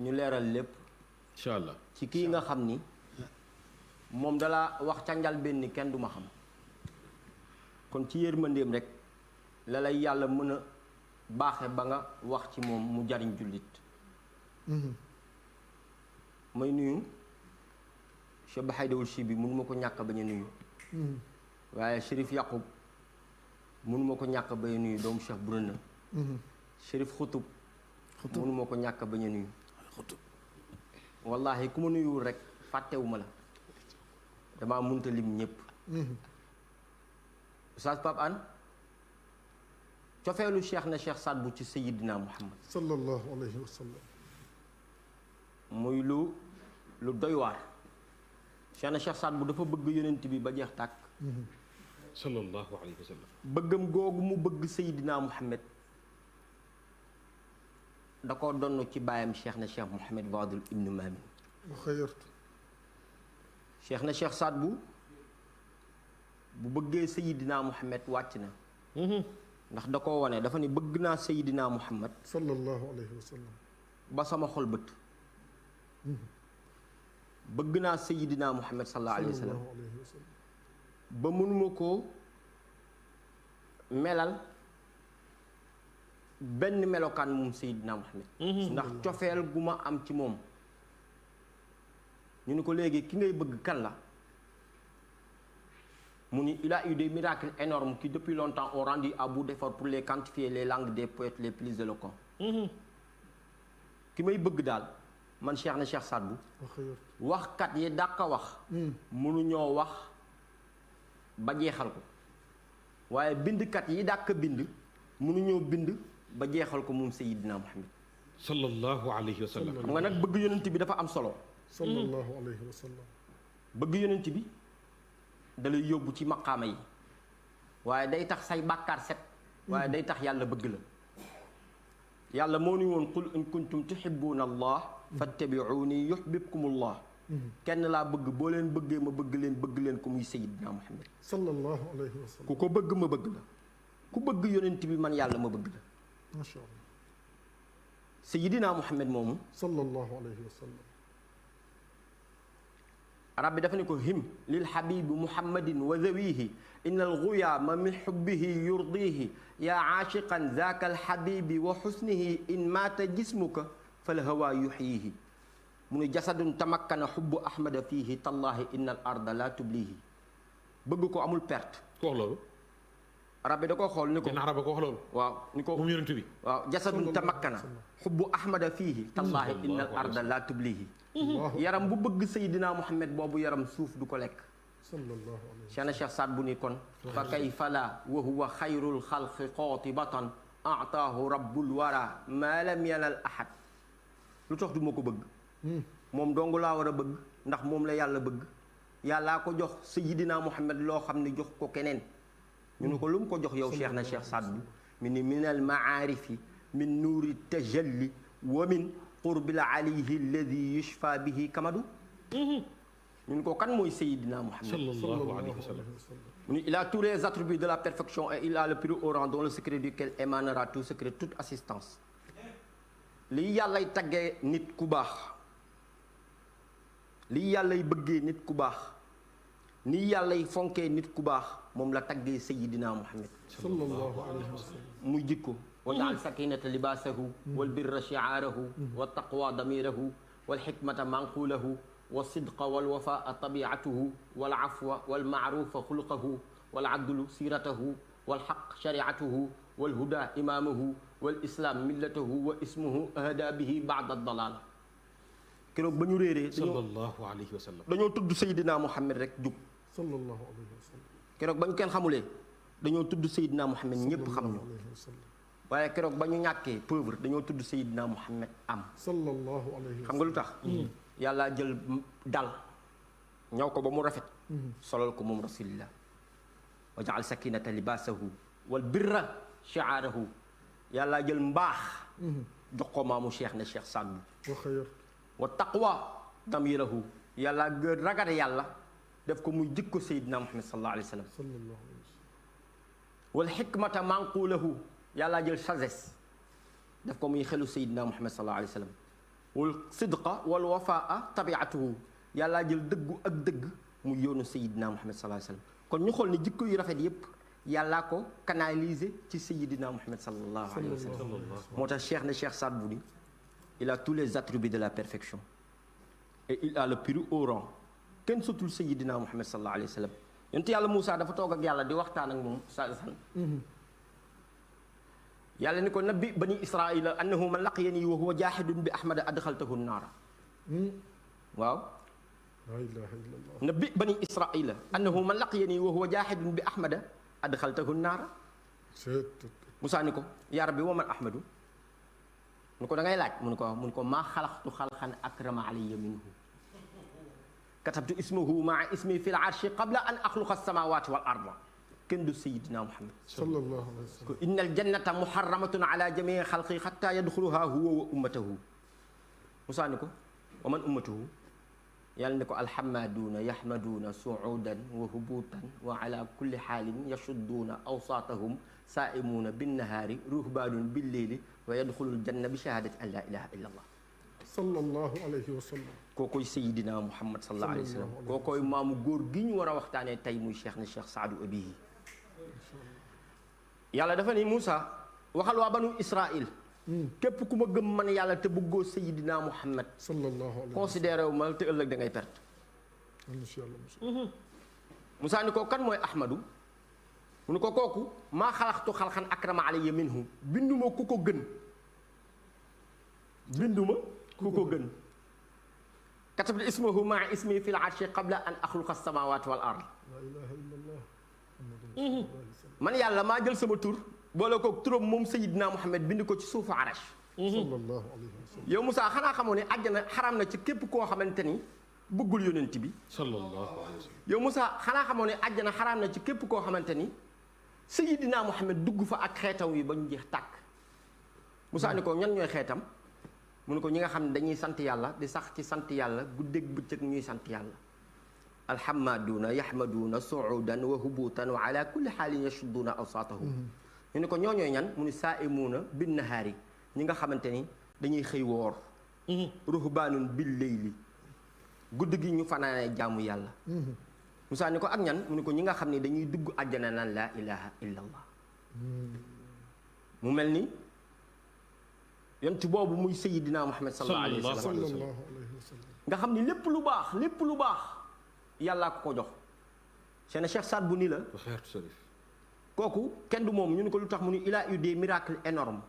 ñu leeral lépp incha allah ci kii nga xam ni moom dala wax ca njalbeen ni kenn du ma xam kon ci yërmandeem rek la lay yàlla mën a baaxe ba nga wax ci moom mu jariñ jullit may nuyu Cheikh Bahaydawul Chi bi mënuma ko ñàkk bañ a nuyu waaye Chérif Yaqub mënuma ko ñàkk bañ a nuyu doomu Cheikh Burana Chérif Xutub mënuma ko ñàkk bañ a nuyu wallahi ku ma nuyuwul rek fàttewuma la damaa munta lim ñépp Oustaz Pape Hann cofeelu cheikh na cheikh Saad Bou ci Seyyidina Muhammad sallallahu alayhi wa sallam muy lu doy waar cheikh na cheikh Saad Bou dafa bëgg yonent bi ba jeex tàkk sallallahu alayhi wa sallam bëggam googu mu bëgg Seyyidina Muhammad da ko donn ci baayam cheikh na cheikh Mouhamed Fadel ibnu Maamin wa xayartu cheikh na cheikh Saad Bou bu bëggee Seyyidina Muhammad wàcc na ndax da ko wane dafa ni bëgg naa Seyyidina Muhammad sallallahu alayhi wa sallam ba sama xol bët bëgg naa Seyyidina Muhammad sallallahu alayhi wa sallam ba mënuma koo melal benn melokaan moom Seydina Muhammad ndax cofeel gu ma am ci moom ñu ni ko léegi ki ngay bëgg kan la mu ni il a eu des miracles énormes qui depuis longtemps ont rendu à bout d'efforts pour les quantifier les langues des poètes les plus éloquents ki may bëgg daal man Cheikh na Cheikh Saad Bou waxkat yi dàq a wax mënuñoo wax ba jeexal ko waaye bindkat yi dàq bind mënuñoo bind ba jeexal ko moom Seyyidina Muhammad sallallahu alayhi wa sallam xam nga nag bëgg yonent bi dafa am solo sallallahu alayhi wa sallam bëgg yonent bi dalay yóbbu ci maqaama yi waaye day tax say bàkkaar set waaye day tax yàlla bëgg la yàlla moo ni woon qul in kuntum tuhibbuna allah fattabi'uni yuhbibkumullah kenn laa bëgg boo leen bëggee ma bëgg leen ko muy Seyyidina Muhammad sallallahu alayhi wa sallam ku ko bëgg ma bëgg la ku bëgg yonent bi man yàlla ma bëgg la masha Allah Seyyidina Muhammad moomu sallallahu alayhi wa sallam arab bi dafa ne ko him lil habibi muhammadin wa zawihi inna al ghuyaama min hubbihi yurdihi yaa aashiqan zaaka al habibi wa husnihi in maata jismuka fal hawa yuhyihi mu ne jasadun tamakkana hubbu ahmada fiihi tallahi inna al arda la tublihi bëgg ko amul perte ko wax loolu arab bi da ko xool ni ko arab ko wax loolu waaw ni ko moom yonent bi waaw jasadun tamakkana hubbu ahmada fiihi tallahi inna al arda la tublihi yaram bu bëgg Seydina Muhammad boobu yaram suuf du ko lekk sallallahu alayhi Cheikh na Cheikh Saad Bou ni kon fa kayfa la wa huwa xayrul xalqi qatibatan ataahu rabbul wara ma lam yanal ahad lu tax du ma ko bëgg moom dong laa war a bëgg ndax moom la yàlla bëgg yàllaa ko jox Seydina Muhammad loo xam ne jox ko keneen ñu ne ko lu mu ko jox yow Cheikh na Cheikh Saad Bou mi ni min al maarifi min nuuri tajalli wa min qurbil alayhi alladi yushfa bihi kamadu ñun ko kan mooy Seydina Muhammad sallallahu alayhi wa sallam mu ni il a tous les attributs de la perfection et il a le plus haut rang dont le secret duquel émanera tout secret toute assistance li yàllay taggee nit ku baax li yàllay bëggee nit ku baax ni yàllay fonkee nit ku baax moom la taggee Seydina Muhammad sallallahu alayhi wa sallam muy jikko waj'al sakinata libaasahu wal birra shi'aarahu wa taqwa damirahu wal hikmata manqulahu wa sidqa wal wafaa tabi'atuhu wal afwa wal ma'rufa xuluqahu wal adlu siratahu wal haqq shari'atuhu wal huda imaamahu wal islam millatahu wa ismuhu ahda bihi ba'da dalala keroog ba ñu réeree sallallahu alayhi wa sallam dañoo tudd Seydina Muhammad rek jub sallallahu alayhi wa sallam keroog ba ñu kenn xamulee dañoo tudd Seydina Muhammad ñépp xam ñu waaye keroog ba ñu ñàkkee pauvre dañoo tudd Seydina Muhammad am sallallahu alayhi wa sallam xam nga lu tax yàlla jël dal ñaw ko ba mu rafet solal ko moom rasulillah wa jaal sakinata libaasahu wal birra shi'aarahu yàlla jël mbaax jox ko maamu cheikh na Cheikh Saad Bou wa xayr wa taqwa damirahu yàlla gën ragal yàlla def ko muy jikko Seydina Muhammad sallallahu alayhi wa sallam sallallahu alayhi wa sallam wal hikmata manqulahu yàlla jël sagesse def ko muy xelu Seydina Muhammad sallallahu alayhi wa sallam wal sidqa wal wafaa tabiatuhu yàllaa jël dëggu ak dëgg mu yoonu sayidina Muhammad sallallahu alayhi wa sallam kon ñu xool ne jikko yu rafet yépp yàllaa ko canaliser ci sayidina Muhammad sallallahu alayhi wa sallam moo tax cheikh na cheikh Saad Bou ni il a tous les attributs de la perfection et il a le plus haut rang kenn sotul sayidina Muhammad sallallahu alayhi wa sallam yonent yàlla Moussa dafa toog ak yàlla di waxtaan ak moom sallallahu yàlla ni ko nabbi bani israila annahu man laqiyani wa huwa jahidun bi ahmada adxaltahu naara waaw la ilaha illallah nabbi bani israila annahu man laqiyani wa huwa jahidun bi ahmada adxaltahu naara Moussa ni ko yaa rabbi wa man ahmadu mu ko da ngay laaj mu ne ko maa xalaqtu xalqan akrama alayya minhu katabtu ismahu maa ismi fi l arshi qabla an axluqa alsamawati wal arda kenn du sayidina Muhammad sallallahu alayhi wa sallam inna aljannata muharramatun ala jamii xalqi xatta yadxuluha huwa wa ummatahu Musaa ni ko wa man ummatuhu yàlla ne ko alhammaduuna yahmaduuna suudan wa hubuutan wa ala kulli xaalin yashudduuna awsaatahum saaimuuna binnahaari ruhbaanun billeeli wa yadxulul janna bi shahaadati an laa ilaha illa allah sallallahu alayhi wa sallam kookoy sayidina Muhammad sallallahu alayhi wa sallam kookoy maamu góor gi ñu war a waxtaanee tey muy cheikh na cheikh Saadu Abihi yàlla dafa ni Moussa waxal waa banu Israil képp ku ma gëm man yàlla te bëggoo sayidina Muhammad sallallahu alayhi considéré wu ma te ëllëg da ngay perte Moussa ni ko kan mooy Ahmadu mu ni ko kooku maa xalaxtu xalxan akrama alayya minhu binduma ku ko gën katabtu ismahu maa ismi fi l arshi qabla an axluqa samawati wal ard la ilaha illallah man yàlla maa jël sama tur boole ko turam moom sayidina Muhammad bind ko ci suufu arash sallallahu alayhi wa sallam yow Moussa xanaa xamoo ne àjjana xaraam na ci képp koo xamante ni bëggul yonent bi sallallahu alayhi wa sallam yow Moussa xanaa xamoo ne àjjana xaraam na ci képp koo xamante ni sayidina Muhammad dugg fa ak xeetam yi ba ñu jeex tàkk Moussa ni ko ñan ñooy xeetam mu ne ko ñi nga xam ne dañuy sant yàlla di sax ci sant yàlla guddeeg bëccëg ñuy sant yàlla alhammaduuna yahmaduuna suudan wa hubuutan wa ala kulli xaalin yashudduuna awsaatahum ñu ne ko ñooñooy ñan mu ni saaimuuna bin nahaari ñi nga xamante ni dañuy xëy woor ruhbaanun bil layli guddi gi ñu fanaanee jaamu yàlla Musaa ni ko ak ñan mu ne ko ñi nga xam ne dañuy dugg àjjana naan laa ilaha illa allah mu mel ni yonent boobu muy sayidina Muhammad sallallahu alayhi wa sallam nga xam ni lépp lu baax yàllaa ko jox seen Cheikh Saad Bou ni la kooku kenn du moom ñu ne ko lu tax mu ni il a eu des miracles énormes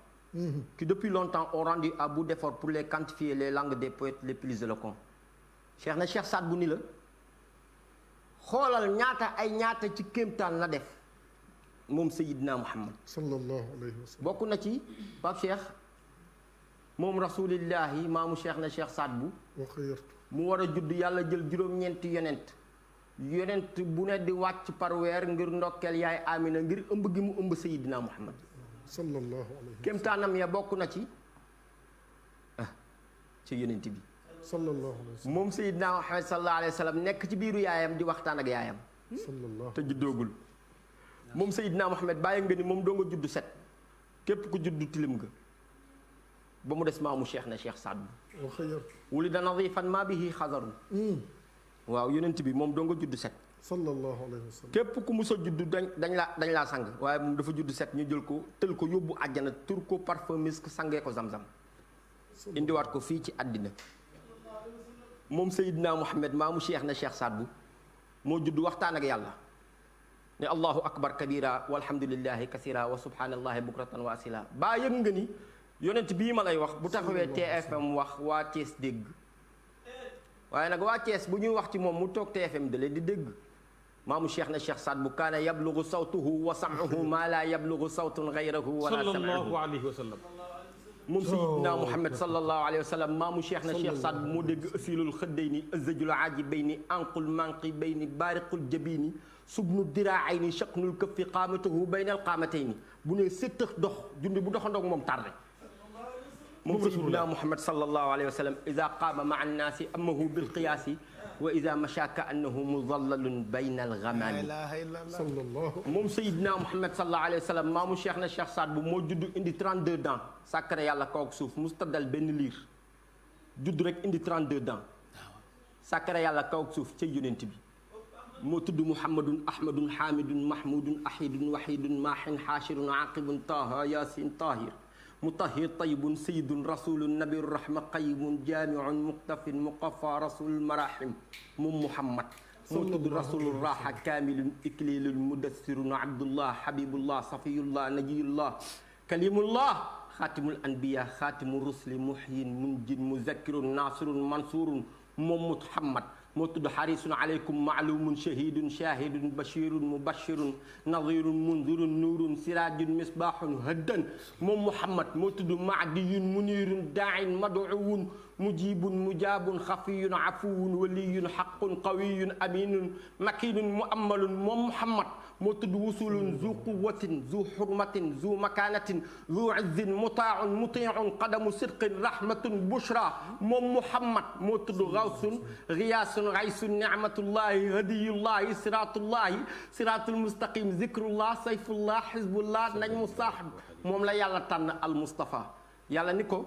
qui depuis longtemps ont rendu à bout d'effort pour les quantifier les langues des poètes les plus éloquents Cheikh Saad Bou ni la xoolal ñaata ci kéemtaan la def moom sayidina Muhammad sallallahu alayhi wa sallam bokk na ci Pape Cheikh moom rasulillahi maamu cheikh na cheikh Saad Bou mu war a judd yàlla jël juróom-ñeenti yonent bu ne di wàcc par weer ngir ndokkeel yaay Amina ngir ëmb gi mu ëmb sayidina Muhammad sallallahu alayhi kéemtaanam ya bokk na ci ci yonent bi sallallahu alayhi wa sallam moom sayidina Muhammad sallallahu alayhi wa sallam nekk ci biiru yaayam di waxtaan ak yaayam te juddoogul moom sayidina Muhammad bàyyi nga ni moom doo nga judd set képp ku judd tilim nga ba mu des maamu cheikh na cheikh Saad Bou wuli da nadifan maa bihi xasarun waaw yonent bi moom doo nga judd set sallallahu alayhi wa sallam képp ku mus a judd dañ laa sang waaye moom dafa judd set ñu jël ko tël ko yóbbu àjjana tur ko parfum misk sangee ko zam-zam indiwaat ko fii ci àddina moom Seydina Muhammad maamu cheikh na cheikh Saad Bou moo judd waxtaan ak yàlla ne allahu akbar kabira walhamdulillahi kasira wa subhanallahi bukratan wa asila baa yëg nga ni yonent bii ma lay wax bu taxawee TFM wax waa Thiès dégg waaye nag waa Thiès bu ñuy wax ci moom mu toog TFM da leen di dégg maamu cheikh na cheikh Saad Bou kaana yablugu sawtuhu wa sam'uhu maa laa yablugu sawtun gayrahu wala sallallahu alayhi wa sallam moom Seydina Muhammad sallallahu alayhi wa sallam maamu cheikh na cheikh Saad Bou moo dégg asilul xëddayni azajul aajibayni anqul manqibayni baariqul jabini subnu diraayni shaqnul këffi qaamatuhu baynal qaamatayni bu ne séttax dox jundi bu doxandoog moom tardé moom Seydina Muhammad sallallahu alayhi wa sallam ida qaama maa annaasi amahu bilqiyaasi wa ida macha ka annahu mudallalun bayna algamaami moom Seydina Muhammad sallallahu alayhi wa sallam maamu cheikh na cheikh Saad Bou moo judd indi 32 dents sàkkare yàlla kaw ak suuf musta dal benn liir judd rek indi 32 dents sàkkara yàlla kaw ak suuf ca yonent bi moo tudd muhammadun ahmadun hamidun mahmudun ahidun wahidun mahin hashirun aqibun taha yasin tahir mutahhir tayyibun sayyidun rasulun nabiyur rahma qayyimun jami'un muqtafin muqaffa rasulul marahim moom muhammad moo tudd rasulul raha kamilun iklilun mudassirun abdullah habibullah safiyullah najiyullah kalimullah xaatimul anbiya xaatimul rusli muhyin munjin muzakkirun nasirun mansurun moom muhammad moo tudd xarisun aleykum maalumun shahidun shahidun bashirun mubashirun nadirun mundirun nuurun sirajun misbahun haddan moom muhammad moo tudd mahdiyun munirun daain maduun mujibun mujabun xafiyun afuwun waliyun xaqun qawiyun aminun makinun muammalun moom muhammad moo tudd wusulun zu quwatin zu xurmatin zu makanatin zu izzin mutaaun mutiun qadamu sidqin rahmatun bushra moom muhammad moo tudd gawsun riyaasun raysun nicmatullahi hadiyullahi siratullahi siratul mustaqim zikrullah sayfullah xizbullah najmu saaxib moom la yàlla tànn al mustafa yàlla ni ko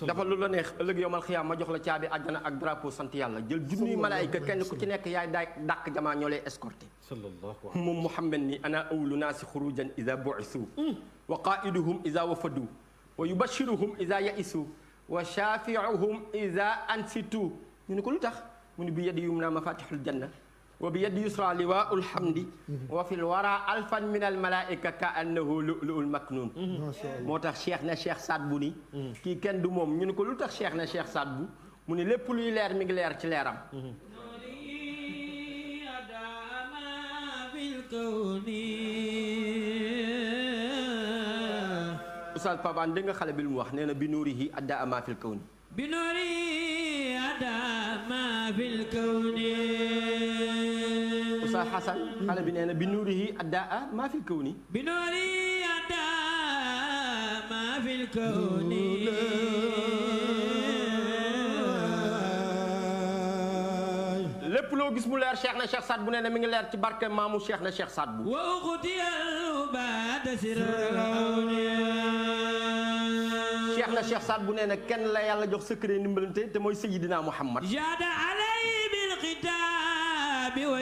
dafa lu la neex ëllëg yowmal xiyaam ma jox la caabi àjjana ak drapeau sant yàlla jël junniy malaayika kenn ku ci nekk yaay daay dàq jamaa ñoo lay escorté moom Muhammad ni ana awlu naasi xurujan ida buisu wa qaiduhum ida wafadu wa yubashiruhum ida yaisu wa shafiuhum ida ansitu ñu ne ko lu tax mu ne bi yadi yumna mafatixul janna wa bi yadi yusra liwaul hamdi wa fil wara alfan min al malaika ka annahu lu'lu'ul maknun moo tax cheikh na cheikh Saad bu ni kii kenn du moom ñu ne ko lu tax cheikh na cheikh Saad bu mu ne lépp luy leer mi ngi leer ci leeram Oustaz Paban dégg nga xale bi lu mu wax nee na bi nuurihi adda ma fil kawni bi nuurihi adda ma fil kawni Oustaz Hassan xale bi nee na bi nuurihi adda ma fil kawni bi nuurihi adda ma fil kawni lépp loo gis mu leer Cheikh na Cheikh Saad bu nee na mi ngi leer ci barke maamu Cheikh na Cheikh Saad bu wa uxtiyal baada sirawni Cheikh na Cheikh Saad bu nee na kenn la yàlla jox secret ndimbalante te mooy Seydina Muhammad jaada alay bil xitaabi wa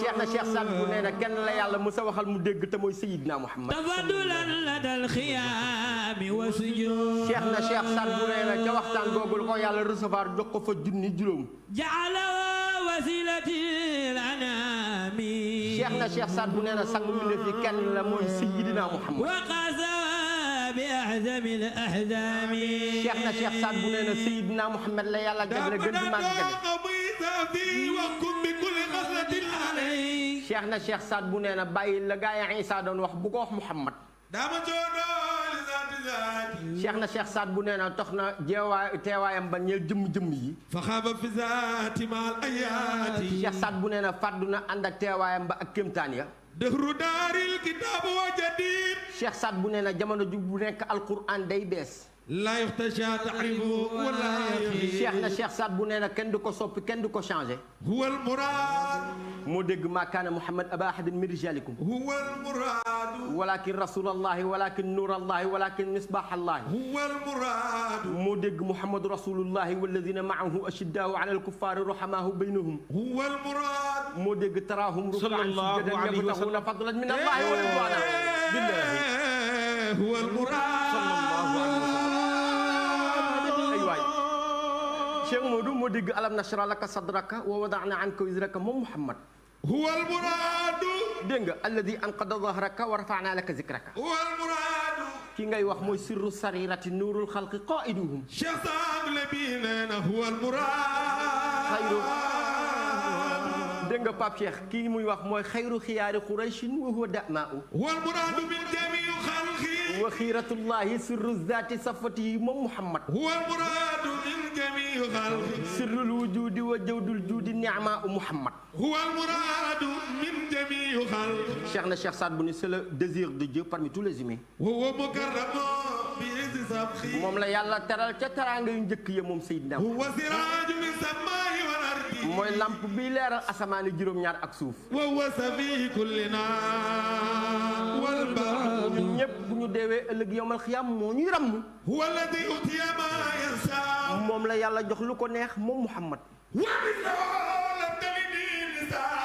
Cheikh na Cheikh Saad bu nee na kenn la yàlla mës a waxal mu dégg te mooy Seydina Muhammad tafadulan ladal xiyaami wa sujud Cheikh na Cheikh Saad bu nee na ca waxtaan googu la ko yàlla recevoir jox ko fa junni juróom jaala wasilatil anami Cheikh na Cheikh Saad bu nee na sang mbindéef yi kenn la mooy Seydina Muhammad wa qasa bi ahzamil ahzami Cheikh na Cheikh Saad bu nee na Seydina Muhammad la yàlla jagle gën di màgg Cheikh na Cheikh Saad bu nee na bàyyi la gaa yi Isa doon wax bu ko wax Muhammad Cheikh na Cheikh Saad bu nee na tax na jeewaay teewaayam ba ñeel jëmm yi fa xaaba fi zaati maal ayaati Cheikh Saad bu nee na fàddu na ànd ak teewaayam ba ak kéemtaan ya dëhru daaril kitaab wa jadiid Cheikh Saad bu nee na jamono ju bu nekk alquran day bees laa yuxtasha taxrifu wala yaxi Cheikh na Cheikh Saad bu nee na kenn du ko soppi kenn du ko changé huwa al muraad moo dégg maa kaana Muhammad aba ahadin min rijalikum huwa al muraad walakin rasulallahi walakin nuurallahi walakin misbahallahi huwa al muraad moo dégg Muhammadu rasulullahi walladina maahu ashiddaau ala alkuffari ruhamahu baynahum huwa al muraad moo dégg taraahum rukkaan sujjadan yabtaxuuna fadlan min allahi wa ridwaana billahi huwa al muraad Cheikh Modou moo dégg alam nashrah laka sadraka wa wada'na anka wizraka moom Muhammad huwa al muraadu dégg nga alladi anqada dahraka wa rafa'na laka zikraka huwa al muraadu ki ngay wax mooy sirru sarirati nuurul xalqi qaiduhum Cheikh Saad Labi nee na huwa al muraad xayru dégg nga Pape Cheikh kii muy wax mooy xayru xiyaari qurayshin wa huwa da'maa'u huwa al muraadu min jamii xalqi wa xiiratullahi sirru zaati safatihi moom Muhammad huwa al muraadu min jamii xalqi sirrul wujudi wa jawdul juudi ni'maa'u Muhammad huwa al muraadu min jamii xalqi Cheikh na Cheikh Saad bu ni c'est le désir de Dieu parmi tous les humains wa huwa mukarramun bi izzi sabqi moom la yàlla teral ca teraanga yu njëkk ya moom Seydina huwa siraaju min samaa'i wal ardi mooy lamp bi leeral asamaani juróom-ñaar ak suuf wa huwa safi kullina wal bahr ñun ñëpp bu ñu ñu deewee ëllëg yawmal xiyaam moo ñuy ramm. huwa alladi utiya ma yansa. moom la yàlla jox lu ko neex moom Muhammad.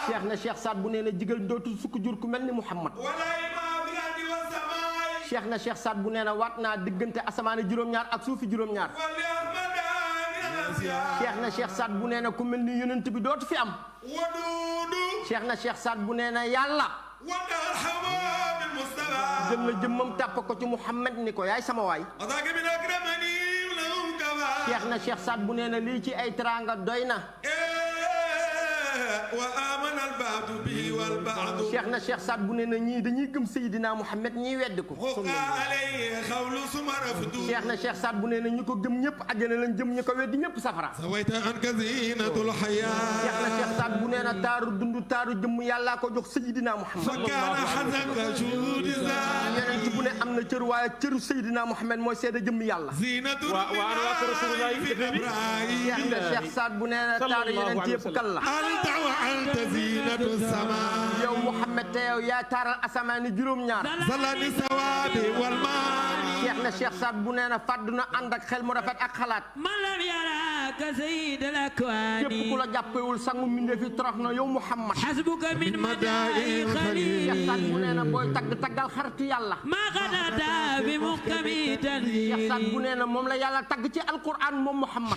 cheikh na cheikh Saad bu nee na jigal dootul sukk jur ku mel ni Muhammad. cheikh na cheikh Saad bu nee na waat naa diggante asamaani juróom-ñaar ak suufi juróom-ñaar. cheikh na cheikh Saad bu nee na ku mel ni yonent bi dootu fi am. cheikh na cheikh Saad bu nee na yàlla. jël na jëmmam tàpp ko ci Muhammad ni ko yaay sama waay. cheikh na cheikh Saad bu nee na lii ci ay teraanga doy na. cheikh na cheikh Saad bu nee na ñii dañuy gëm Seydina Muhammad ñii wedd ko. cheikh na cheikh Saad bu nee na ñu ko gëm ñëpp àjjana lañ jëm ñu ko weddi ñëpp safara. cheikh na cheikh Saad bu nee na taaru dundu taaru jëmm yàllaa ko jox Seydina Muhammad. yeneen ci bu ne am na cër waaye cëru Seydina Muhammad mooy seede jëmm yàlla. cheikh na cheikh Saad bu nee na taaru yeneen ci yëpp kan la. yow Muhammad te yow yaa taaral asamaani juróom-ñaar. cheikh na cheikh Saad bu nee na fàddu na ànd ak xel mu rafet ak xalaat. képp ku la jàppewul sangu mbindeef yi torox na yow Muhammad. cheikh Saad bu nee na booy tagg taggal xaritu yàlla. cheikh Saad bu nee na moom la yàlla tagg ci alquran moom Muhammad.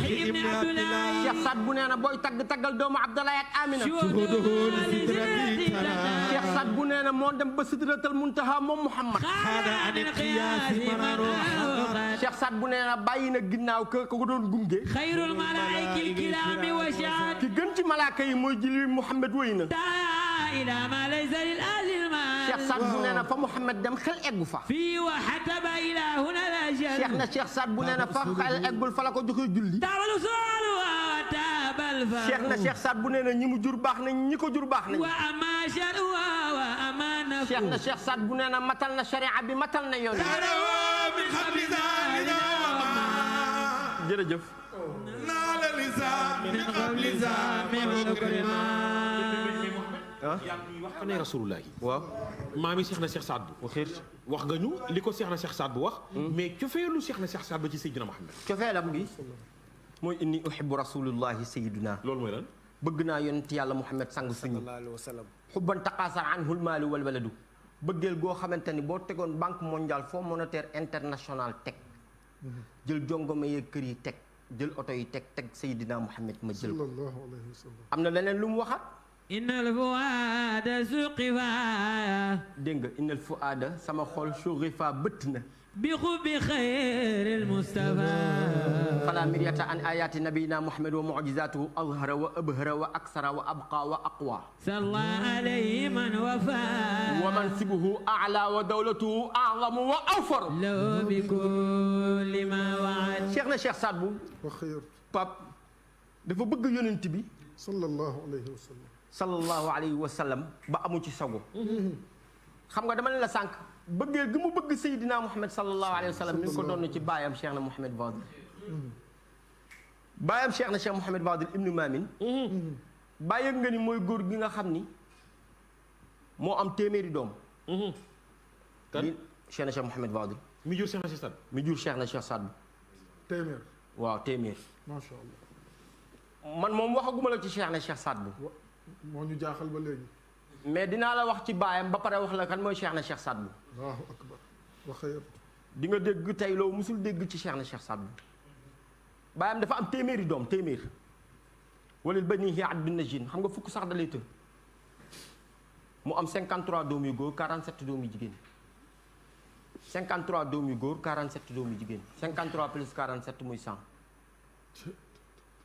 cheikh Saad bu nee na booy tagg taggal doomu Abdoulaye ak Amina. cheikh Saad bu nee na moo dem ba sidratal muntaha moom Muhammad. cheikh Saad bu nee na bàyyi na ginnaaw ka ko doon gunge. ki gën ci malaaka yi mooy jili Muhammad wéy na. cheikh Saad bu nee na fa Muhammad dem xel eggu fa. cheikh na cheikh Saad bu nee na fa xel eggul fa la ko joxe julli. cheikh na cheikh Saad bu nee na ñi mu jur baax nañ ñi ko jur baax nañ. cheikh na cheikh Saad bu nee na matal na sharia bi matal na yoon. jërëjëf. yaa ngi wax ne rasulullah yi. waaw. maami Cheikh na Cheikh Saad bu. wax nga ñu li ko Cheikh na Cheikh Saad bu wax. mais cofeelu Cheikh na Cheikh Saad ba ci Seydina Muhammad. cofeelam gi mooy inni uhibbu rasulullahi sayyiduna. loolu mooy lan. bëgg naa yonent yàlla Muhammad sang suñu. xubban taqaasar anhul maalu wal waladu. bëggeel goo xamante ni boo tegoon banque mondiale fonds monétaire international teg. jël jongoma yeeg kër yi teg jël oto yi teg Seydina Muhammad ma jël ko. am na leneen lu mu waxaat. innal fuaada suqifa. dégg nga innal fuaada sama xol suqifa bëtt na. bi xubbi xayril Mustafa. fala miryata an ayati nabiyina Muhammad wa mu'jizatuhu azhara wa abhara wa aksara wa abqa wa aqwa. salla alayhi man wafa. wa mansibuhu a'la wa dawlatuhu a'zamu wa awfar. law bi kulli ma wa'ad. Cheikh na Cheikh Saad bu. Pape dafa bëgg yonent bi. sallallahu alayhi wa sallam. sallallahu alayhi wa sallam ba amu ci sago. xam nga dama ne la sànq. bëggee gi mu bëgg Seydina Muhammad sallallahu alayhi wa sallam mi ngi ko doon ci baayam Cheikh na Mouhamed Fadil. baayam Cheikh na Cheikh Mouhamed Fadil ibnu Maamin. bàyyi nga ni mooy góor gi nga xam ni moo am téeméeri doom. kan Cheikh na Cheikh Mouhamed Fadil. mi jur Cheikh na Cheikh Saad. mi jur Cheikh na Cheikh Saad. téeméer. waaw téeméer. macha allah. man moom waxaguma la ci Cheikh na Cheikh Saad bu. moo ñu jaaxal ba léegi. mais dinaa la wax ci baayam ba pare wax la kan mooy Cheikh na Cheikh Saad bu. Allahu akbar wa xayr. di nga dégg tey loo musul dégg ci Cheikh na Cheikh Saad bu. baayam dafa am téeméeri doom téeméer. walil banihi addun najin xam nga fukk sax da lay të. mu am 53 doom yu góor 47 doom yu jigéen. 53 doom yu góor 47 doom yu jigéen 53 plus 47 muy 100.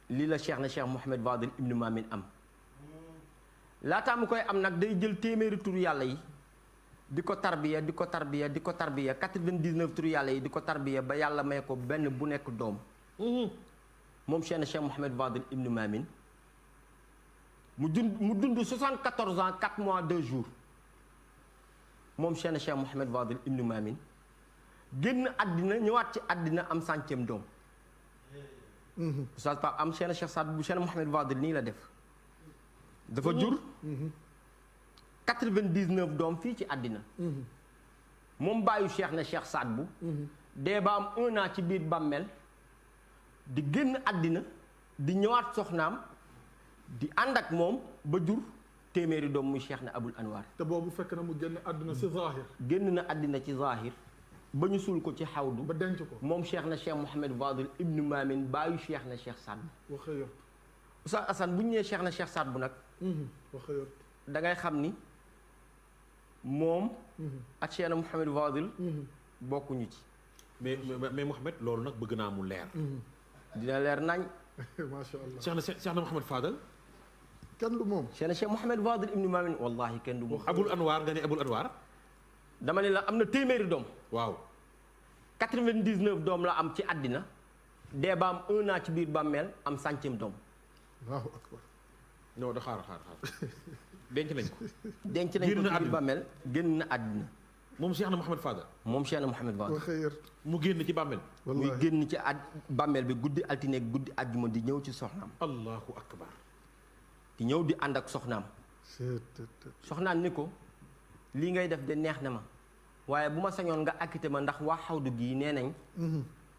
lii la Cheikh na Cheikh Mouhamed Fadil ibnu Maamin am. laataa mu koy am nag day jël téeméeri tur yàlla yi di ko tarbiya di ko tarbiya di ko tarbiya 99 tur yàlla yi di ko tarbiya ba yàlla may ko benn bu nekk doom. moom Cheikh na Cheikh Mouhamed Fadil ibnu Maamin mu dund 74 ans 4 mois 2 jours moom Cheikh na Cheikh Mouhamed Fadil ibnu Maamin génn àddina ñëwaat ci àddina am 100e doom. Oustaz Pape am Cheikh na Cheikh Saad bu Cheikh na Mouhamed Fadil nii la def. dafa jur 99 doom fii ci àddina. moom bàyyu cheikh na cheikh Saad bu dee ba am 1 an ci biir bàmmeel di génn àddina di ñëwaat soxnaam di ànd ak moom ba jur téeméeri doom muy cheikh na abul anwar te boobu fekk na mu génn àdduna si zahir génn na àddina ci zahir ba ñu suul ko ci xawdu ba denc ko moom cheikh na cheikh Mouhamed Fadil ibnu Maamin bàyyu cheikh na cheikh Saad bu waxa yor Oustaz Assane bu ñu nee cheikh na cheikh Saad bu nag waxa yor da ngay xam ni moom ak cheikh na Mouhamed Fadil bokkuñu ci mais Mouhamed loolu nag bëgg naa mu leer. dina leer nañ macha allah Cheikh na Mouhamed Fadal. kenn du moom cheikh na cheikh Mouhamed Fadil ibnu Maamin wallahi kenn du moom Abul Anwar nga ne Abul Anwar. dama ne la am na téeméeri doom waaw. 99 doom la am ci àddina dee ba am 1 an ci biir bàmmeel am 100e doom allahu akbar non da xaar denc nañ ko. denc nañ ko ci biir bàmmeel génn na àddina moom Cheikh na Mouhamed Fadal. moom cheikh na Mouhamed Fadil waxa yor mu génn ci bàmmeel. muy wallahi génn ci bàmmeel bi guddi altine ak guddi àjjuma di ñëw ci soxnaam allahu akbar. di ñëw di ànd ak soxnaam soxnaam ni ko lii ngay def de neex na ma waaye bu ma sañoon nga acquitté ma ndax waa xawdu gii nee nañ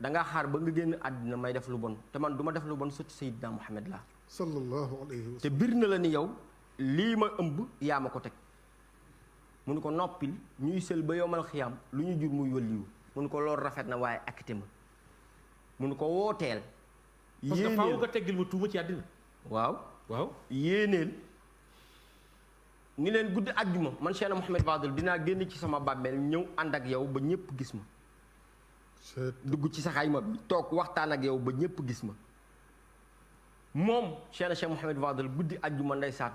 dangaa xaar ba nga génn àddina may def lu bon te man du ma def lu bon sotti Seydina Muhammad la sallallahu alayhi wa te sallam bir na la ni yow lii ma ëmb yaa ma ko teg mu ni ko noppil ñuy sël ba yomal xiyaam lu ñu jur muy wëlliwu mu ni ko loolu rafet na waaye acquitté ma mu ni ko wooteel parce que faaw nga teggil ma tuuma ci àddina. waaw waaw. yéeneel ni leen guddi àjjuma man Cheikh na Mouhamed Fadil dinaa génn ci sama bàmmeel ñëw ànd ak yow ba ñëpp gis ma dugg ci sa xayma bi toog waxtaan ak yow ba ñëpp gis ma moom Cheikh na Cheikh Mouhamed Fadil guddi àjjuma ndeysaan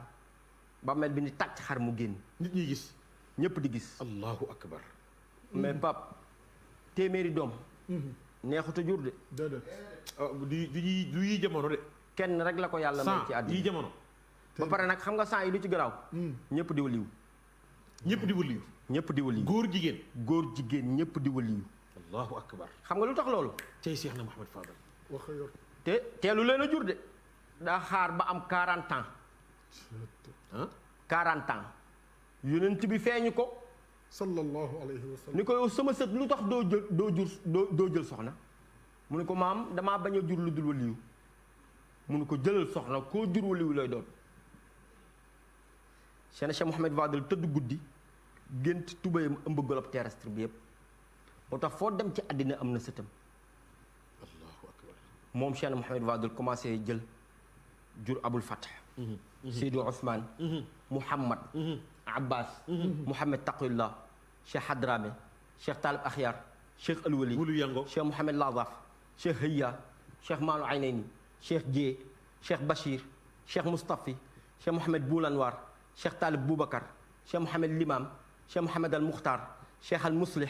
bàmmeel bi ni tàcc xar mu génn nit ñi gis. ñëpp di gis allahu akbar. mais pap téeméeri doom neexut a jur de déedéet du yi jamono de. kenn rek la ko yàlla may ci yi àddina jamono. ba pare nag xam nga sang yi lu ci garaaw ñëpp di waliyu ñëpp di wëliyu. ñëpp di waliyu góor jigéen. góor jigéen ñëpp di waliyu allahu akbar. xam nga lu tax loolu tey Cheikh na Mouhamed Fadal. waxa yor te teelu leen a jur de daa xaar ba am 40 ans ah. 40 ans yonent bi feeñu ko sallallahu alayhi wa sallam ni ko yow sama sët lu tax doo jël soxna mu ne ko maam damaa bañ a jur lu dul waliyu mu ne ko jëlal soxna koo jur waliyu lay doon Cheikh Mouhamed Fadil tëdd guddi gént tubayam ëmb golob terrestre bi yépp moo tax foo dem ci àddina am na sëtam allahu akbar. moom Cheikh Mouhamed Fadil commencé jël jur Abul Fath Seydou Ousmane Mouhamad Abbas Mouhamed Taqiyullah Cheikh Hadrame Cheikh Talib Akhyar Cheikh Alwali wulu yango. Cheikh Mouhamed Lazaf Cheikh Hiya Cheikh Maanu Aynayni Cheikh Dieye Cheikh Bachir Cheikh Moustaphi Cheikh Mouhamed Boulanwar Cheikh Talib Boubacar Cheikh Mouhamed Limam Cheikh Mouhamed Al Mukhtar Cheikh Al Muslih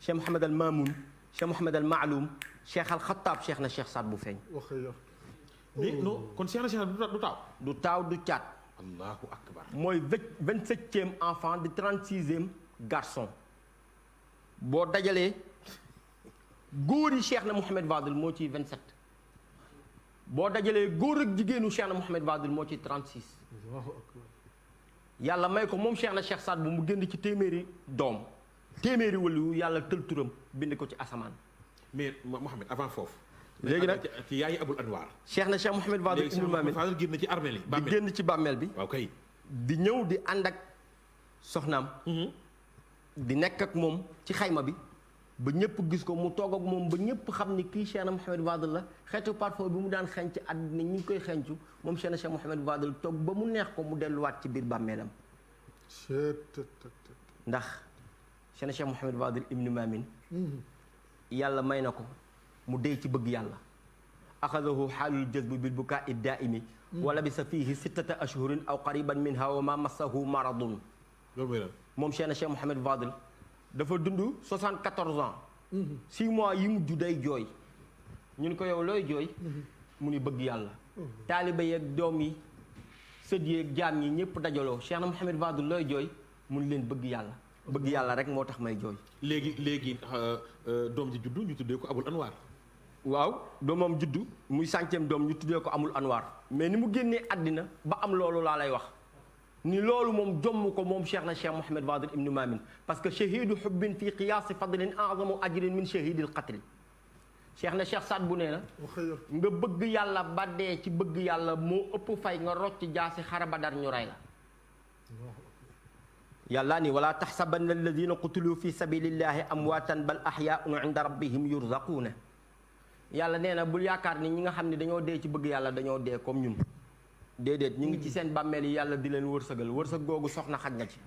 Cheikh Mouhamed Al Mamoun Cheikh Mouhamed Al Ma'loum Cheikh Al Khattab Cheikh na Cheikh Saad bu feeñ waxa yor mais non kon Cheikh na Cheikh du taaw. du taaw du caat allahu akbar. mooy 27e enfant di 36e garçon boo dajalee góor yi Cheikh na Mouhamed Fadil moo ciy 27 boo dajalee góor ak jigéenu Cheikh na Mouhamed Fadil moo ciy 36 allahu akbar yàlla may ko moom Cheikh na Cheikh Saad bu mu génn ci téeméeri doom téeméeri waliyu yàlla tël turam bind ko ci asamaan mais Mouhamed avant foofu. léegi nag ci yaayi Abul Anwar. Cheikh na Cheikh Mouhamed Fadil léegi ibnu Maamin Fadal génn ci armée li di génn ci bàmmeel bi waaw kay. di ñëw di ànd ak soxnaam di nekk ak moom ci xayma bi ba ñëpp gis ko mu toog ak moom ba ñëpp xam ni kii Cheikh na Mouhamed Fadil la xeetu parfum bi mu daan xenc àddina ñi ngi koy xencu moom Cheikh na Cheikh Mouhamed Fadil toog ba mu neex ko mu delluwaat ci biir bàmmeelam ndax Cheikh na Cheikh Mouhamed Fadil ibnu Maamin yàlla may na ko mu dee ci bëgg yàlla axadahu xaalul jazbu bil bukaa i daaimi wa labisa fiihi 6 ashhurin aw qariban minha wa ma massahu maradun loolu mooy lan. moom Cheikh na Cheikh Mouhamed Fadil dafa dund 74 ans 6 mois yi mujj day jooy ñu ni ko yow looy jooy mu ni bëgg yàlla taaliba yeeg doom yi sët yeeg jaam yi ñëpp dajaloo Cheikh na Mouhamed Fadil looy jooy mu ni leen bëgg yàlla rek moo tax may jooy léegi doom ji juddu ñu tuddee ko Abul Anwar. waaw doomam juddu muy 100e doom ñu tuddee ko amul anwaar mais ni mu génnee àddina ba am loolu laa lay wax ni loolu moom jomm ko moom cheikh na cheikh Mouhamed Fadel ibnu Mamin parce que shahidu hubbin fi qiyaasi fadlin a'zamu ajrin min shahidil qatli cheikh na cheikh Saad bu nee na nga bëgg yàlla ba dee ci bëgg yàlla moo ëpp fay nga rocc jaasi xare Badar ñu rey la yàlla ni wala taxsabanna alladina qutilu fi sabilillahi amwaatan bal ahyaun inda rabbihim yurzaquuna yàlla nee na bul yaakaar ni ñi nga xam ne dañoo dee ci bëgg yàlla dañoo dee comme ñun déedéet ñu ngi ci seen bàmmeel yi yàlla di leen wërsëgal wërsëg googu soxna xaj na ci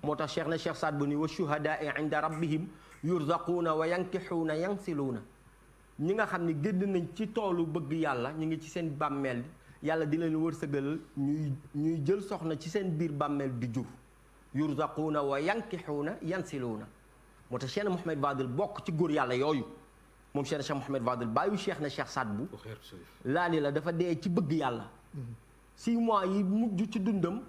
moo tax cheikh na cheikh Saad bu ni wa shuhadaai inda rabbihim yurzaquuna wa yankixuuna yansiluuna ñi nga xam ne génn nañ ci toolu bëgg yàlla ñu ngi ci seen bàmmeel yàlla di leen wërsëgal ñuy jël soxna ci seen biir bàmmeel di jur yurzaquuna wa yankixuuna yansiluuna moo tax cheikh na Mouhamed Fadel bokk ci góor yàlla yooyu moom cheikh na cheikh Mouhamed Fadel bàyyu cheikh na cheikh Saad bu laa ni la dafa dee ci bëgg yàlla 6 mois yi mujj ci dundam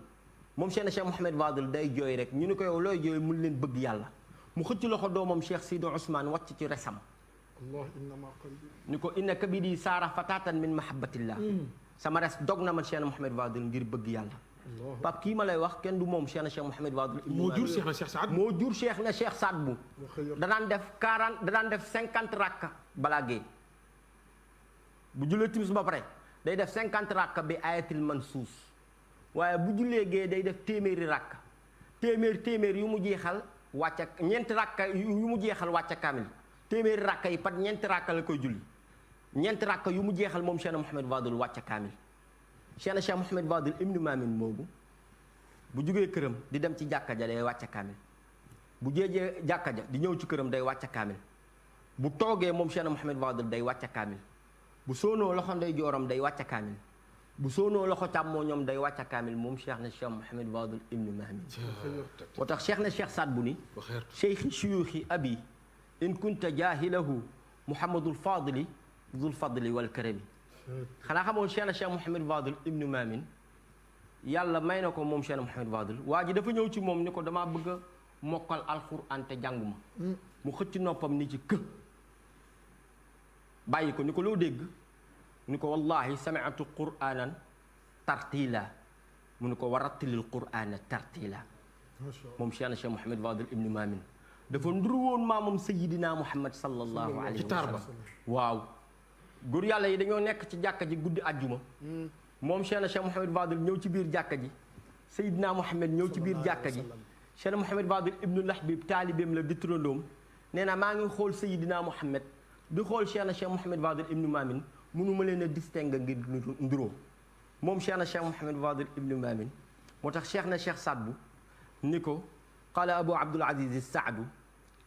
moom cheikh na cheikh Mouhamed Fadel day jooy rek ñu ni ko yow looy jooy mun leen bëgg yàlla mu xëcc loxo doomam cheikh Sidi Ousmane wàcc ci resam ni ko inna kabidi saara fatatan min mahabbatillah sama res dog na man cheikh na Mouhamed Fadel ngir bëgg yàlla Pape kii ma lay wax kenn du moom cheikh na cheikh Mouhamed Fadel moo jur cheikh na cheikh Saad moo jur cheikh na cheikh Saad bu danaan def 50 rakka balaa gee bu jullee timis ba pare day def 50 rakka bi ayatil mansuus waaye bu jullee gee day def téeméeri rakka téeméer yu mu jeexal wàcca ñeenti rakka yu mu jeexal wàcca kaamil téeméeri rakka yi pat ñeenti rakka la koy julli ñeenti rakka yu mu jeexal moom cheikh na Mouhamed Fadel wàcca kaamil cheikh na cheikh Mouhamed Fadel ibnu Mamin moomu bu jugee këram di dem ci jàkka ja day wàcca kaamil bu jéejee jàkka ja di ñëw ci këram day wàcca kaamil bu toogee moom cheikh na Mouhamed Fadel day wàcca kaamil bu soonoo loxo ndey jooram day wàcca kaamil bu soonoo loxo càmmooñam day wàcca kaamil moom cheikh na cheikh Mouhamed Fadel ibnu Mamin moo tax cheikh na cheikh Saad bu ni cheikhi shuyuuxi abi in kunta jaahilahu Mouhamadul Fadili dul fadli wal karami xanaa xamoon cheikh na cheikh Mouhamed Fadel ibnu Mamin yàlla may na ko moom cheikh na Mouhamed Fadel waa ji dafa ñëw ci moom ni ko damaa bëgg a mokkal alquran te jànguma mu xëcc noppam ni ci kë bàyyi ko ni ko loo dégg ni ko wallahi sami'tu qur'anan tartila mu ni ko warattilil qur'ana tartila moom cheikh na cheikh Mouhamed Fadel ibnu Mamin dafa nduru woon maamam sayidina Muhammad sallallahu alayhi wa sallam waaw góor yàlla yi dañoo nekk ci jàkka ji guddi àjjuma moom cheikh na cheikh Mouhamed Fadel ñëw ci biir jàkka ji sayidina Muhammad ñëw ci biir jàkka ji cheikh na Mouhamed Fadel ibnu Lahbib taalibeem la di turandoom nee na maa ngi xool sayidina Muhammad di xool cheikh na cheikh Mouhamed Fadel ibnu Mamin mënuma leen a distingue ngir nduroo moom cheikh na cheikh Mouhamed Fadel ibnu Mamin moo tax cheikh na cheikh Saad bu ni ko qaala abu abdul aziz saadu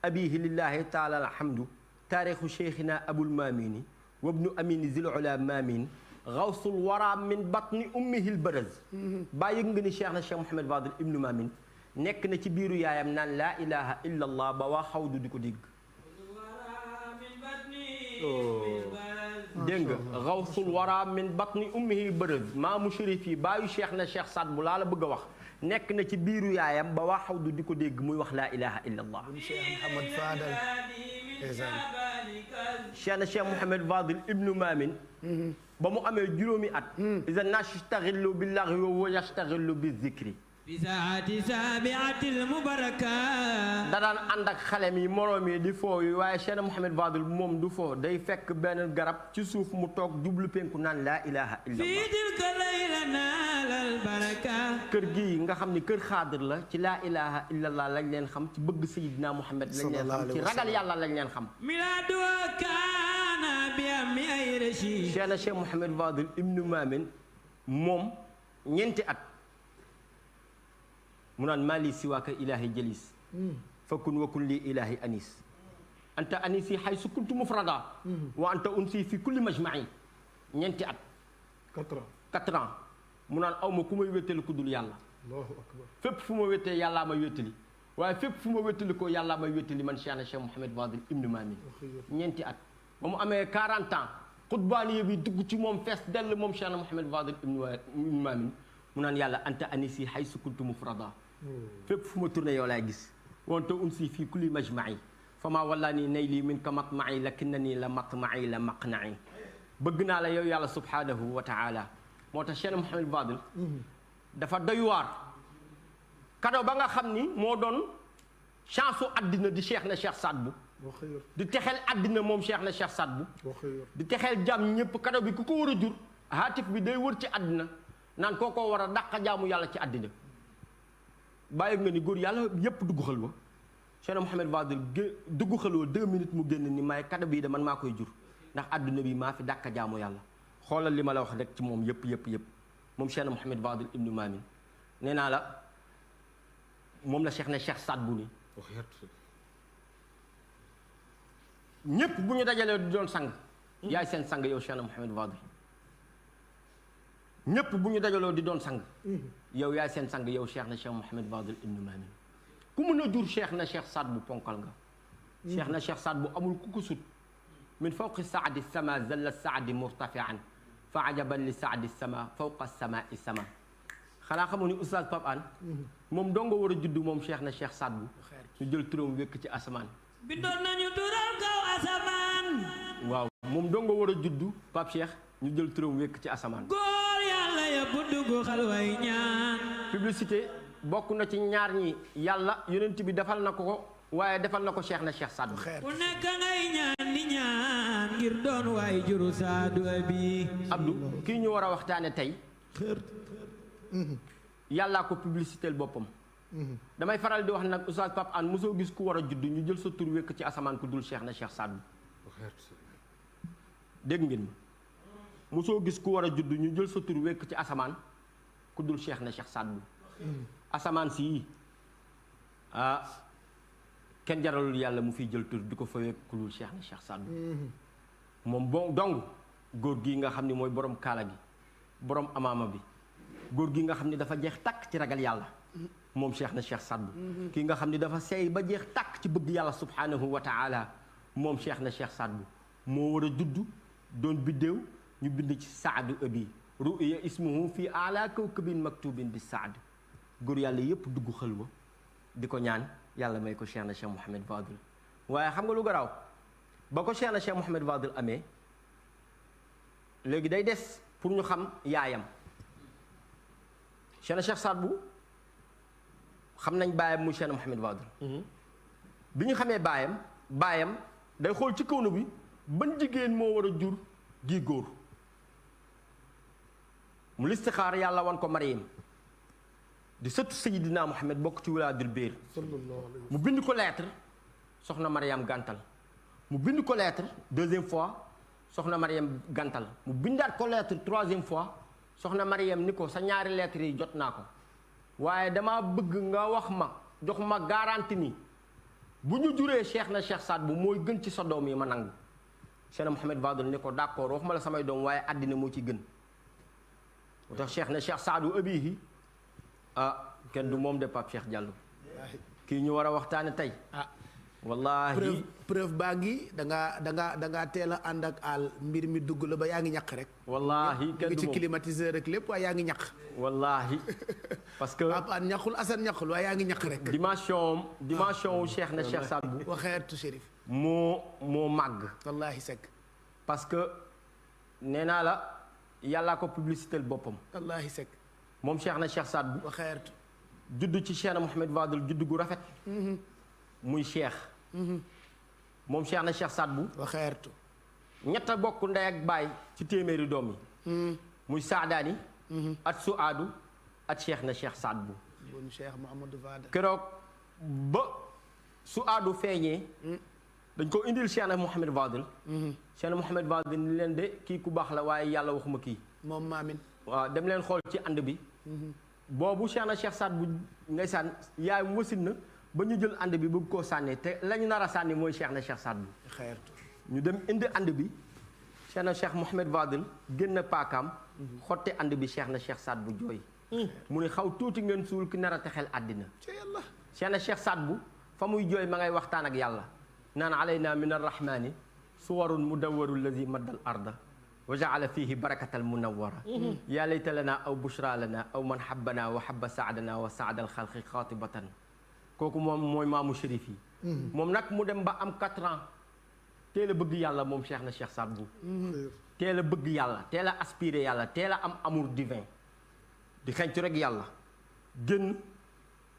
abihi lillahi taala alhamdu taarixu cheikhina abul mamini wabnu amini zil ula mamin gawsul wara min batni ummihil baraz bàyyi nga ni cheikh na cheikh Mouhamed Fadel ibnu Mamin nekk na ci biiru yaayam naan laa ilaha illa allah ba waa xawdu di ko dégg dégg nga gawsul wara min batni ummihil baraz maamu shérif yi bàyyu cheikh na cheikh Saad bu laa la bëgg a wax nekk na ci biiru yaayam ba waa xawdu di ko dégg muy wax laa ilaha illa allah cheikh Mouhamed Fadel cheikh na cheikh Mouhamed Fadel ibnu Mamin ba mu amee juróomi at iza nastaghillu billahi wa yastaghillu bi zikri fi saati saabiatil mubaraka da daan ànd ak xale mi moroom yi di foo yi waaye cheikh na Mouhamed Fadel moom du foo day fekk benn garab ci suuf mu toog jublu penku naan laa ilaha illa allah fi tilka layla naalal baraka kër gii nga xam ni kër xaadir la ci laa ilaha illa allah lañ leen xam ci bëgg sayidina Muhammad lañ leen xam ci ragal yàlla lañ leen xam milaadu kaana bi ami ay rachid cheikh na cheikh Mouhamed Fadel ibnu Mamin moom ñeenti at mu naan maa lii siwaaka ilaahi jalis fakun wakun lii ilaahi anis anta anisi haysu kuntu mufrada wa anta unsi fi kulli majma'i ñeenti at 4 ans mu naan aw ma ku may wéttali ku dul yàlla Allahu akbar fépp fu ma wéttee yàllaa may wéttali waaye fépp fu ma wéttali ko yàllaa may wéttali man cheikh na cheikh Mouhamed Fadel ibnu Mamin ñeenti at ba mu amee 40 ans xutbaaniye bi dugg ci moom fees dell moom cheikh na Mouhamed Fadel ibnu Mamin mu naan yàlla anta anisi haysu kuntu mufrada fépp fu ma tourné yow laay gis wante unsi fii kulli majma'i fa maa wallaa nii nay lii min ka matma'i lakinnanii la matma'i la maqna'i bëgg naa la yow yàlla subhanahu wa taala moo tax cheikh Mouhamed Fadel dafa doy waar cadeau ba nga xam ni moo doon chance su àddina di Cheikh na Cheikh Saad Bou di texeel àddina moom Cheikh na Cheikh Saad Bou di texeel jàmm ñëpp cadeau bi ku ko war a jur haatif bi day wër ci àddina naan kookoo war a dàq jaamu yàlla ci àddina bàyyi nga ni góor yàlla yépp dugg xalwa Cheikh Mouhamed Fadel dugg xalwa 2 minutes mu génn ni may cadeau bii de man maa koy jur ndax àdduna bi maa fi dàq jaamu yàlla xoolal li ma la wax rek ci moom yëpp moom Cheikh Mouhamed Fadel ibnu Maamin nee naa la moom la Cheikh na Cheikh Saad Bou ni ñépp bu ñu dajalee di doon sang yaay seen sang yow Cheikh na Mouhamed Fadel ñépp bu ñu dajaloo di doon sang yow yaay seen sang yow Cheikh na Cheikh Mouhamed Fadel ibnu Maamin ku mën a jur Cheikh na Cheikh Saad Bou ponkal nga Cheikh na Cheikh Saad Bou amul ku ko sut min fawqi saadi sama zalla saadi murtafian fa ajaban li saadi sama fawqa samai sama xanaa xamoo ni oustaz Pape Hann moom doo nga war a judd moom Cheikh na Cheikh Saad Bou ñu jël turam wékk ci asamaan bindoon nañu turam kaw asamaan waaw moom doo nga war a judd Pape Cheikh ñu jël turam wékk ci asamaan góor yàlla yëpp dugg xalway ñaan publicité bokk na ci ñaar ñi yàlla yonent bi defal na ko waaye defal na ko Cheikh na Cheikh Saad Bou ku nekk ngay ñaan di ñaan ngir doon waay juru Saadu Abi Abdou kii ñu war a waxtaane tey yàllaa ko publicitéel boppam damay faral di wax nag oustaz Pape Hann mosoo gis ku war a judd ñu jël sa tur wékk ci asamaan ku dul Cheikh na Cheikh Saad Bou dégg ngeen ma mosoo gis ku war a judd ñu jël sa tur wékk ci asamaan ku dul Cheikh na Cheikh Saad Bou asamaan si kenn jaralul yàlla mu fiy jël tur di ko fa wékk ku dul Cheikh na Cheikh Saad Bou moom bon donc góor gi nga xam ni mooy borom kaala gi borom amaama bi góor gi nga xam ni dafa jeex tàkk ci ragal yàlla moom Cheikh na Cheikh Saad Bou kii nga xam ni dafa seey ba jeex tàkk ci bëgg yàlla subhanahu wa taala moom Cheikh na Cheikh Saad Bou moo war a judd doon biddéew ñu bind ci saadu abi ruya ismuhu fi ala kawkabin maktubin bi saad góor yàlla yépp dugg xalwa di ko ñaan yàlla may ko Cheikh na Cheikh Mouhamed Fadel waaye xam nga lu garaaw ba ko Cheikh na Cheikh Mouhamed Fadel amee léegi day des pour ñu xam yaayam Cheikh na Cheikh Saad Bou xam nañ baayam muy Cheikh na Mouhamed Fadel bi ñu xamee baayam day xool ci kawnu bi ban jigéen moo war a jur gi góor mu listixaar yàlla wan ko Mariam di sëtu Seydina Mouhamed bokk ci wilaadul biir mu bind ko lettre soxna Mariam gàntal mu bind ko lettre 2e fois soxna Mariam gàntal mu bindaat ko lettre 3e fois soxna Mariam ni ko sa ñaari lettres yi jot naa ko waaye dama bëgg nga wax ma jox ma garantie ni bu ñu juree Cheikh na Cheikh Saad Bou mooy gën ci sa doom yi ma nangu Cheikh na Mouhamed Fadel ni ko d'accord wax ma la samay doom waaye àddina moo ci gën moo tax Cheikh na Cheikh Saad Bou abihi kenn du moom de Pape Cheikh Diallo kii ñu war a waxtaane tey wallahi preuve baa ngi da ngaa teel a ànd ak àll mbir mi dugg la ba yaa ngi ñaq rek wallahi kenn du ci moom climatiseur rek lépp waaye yaa ngi ñaq wallahi parce que Pape Hann ñaqul Assane ñaqul waaye yaa ngi ñaq rek dimension wu Cheikh na Cheikh Saad Bou waxeetu Chérif moo màgg wallahi sekk parce que nee naa la yàllaa ko publicité boppam wallahi sekk moom Cheikh na Cheikh Saad Bou waxeetu judd ci Cheikh na Mouhamed Fadel judd gu rafet muy Cheikh moom Cheikh na Cheikh Saad Bou waxeetu ñett a bokk ndey ak baay ci téeméeri doom yi muy Saadaani at Suaadu at Cheikh na Cheikh Saad Bou bon Cheikh Mouhamadou Fadel keroog ba Suaadu feeñee dañ ko indil Cheikh na Mouhamed Fadel Cheikh na Mouhamed Fadel ni leen de kii ku baax la waaye yàlla waxuma kii moom maamin waaw dem leen xool ci ànd bi boobu Cheikh na Cheikh Saad Bou ndeysaan yaay wasin na ba ñu jël ànd bi bëgg koo sànni te lañu nar a sànni mooy Cheikh na Cheikh Saad Bou xeertu ñu dem indi ànd bi Cheikh na Cheikh Mouhamed Fadel génn paakaam xotti ànd bi Cheikh na Cheikh Saad Bou jooy mu ne xaw tuuti ngeen suul ki nar a texel àddina ci yàlla Cheikh na Cheikh Saad Bou fa muy jooy ma ngay waxtaan ak yàlla naan alayna min arrahmani suwarun mudawwaru allazi maddal arda wa jaala fihi barakatal munawwara yaa layta lana aw bushra lana aw man habbana wa habba saadana wa saada alxalqi xaatibatan kooku moom mooy maamu shérif yi moom nag mu dem ba am 4 ans teel a bëgg yàlla moom Cheikh na Cheikh Saad Bou teel a bëgg yàlla teel a aspiré yàlla teel a am amour divin di xencu rek yàlla génn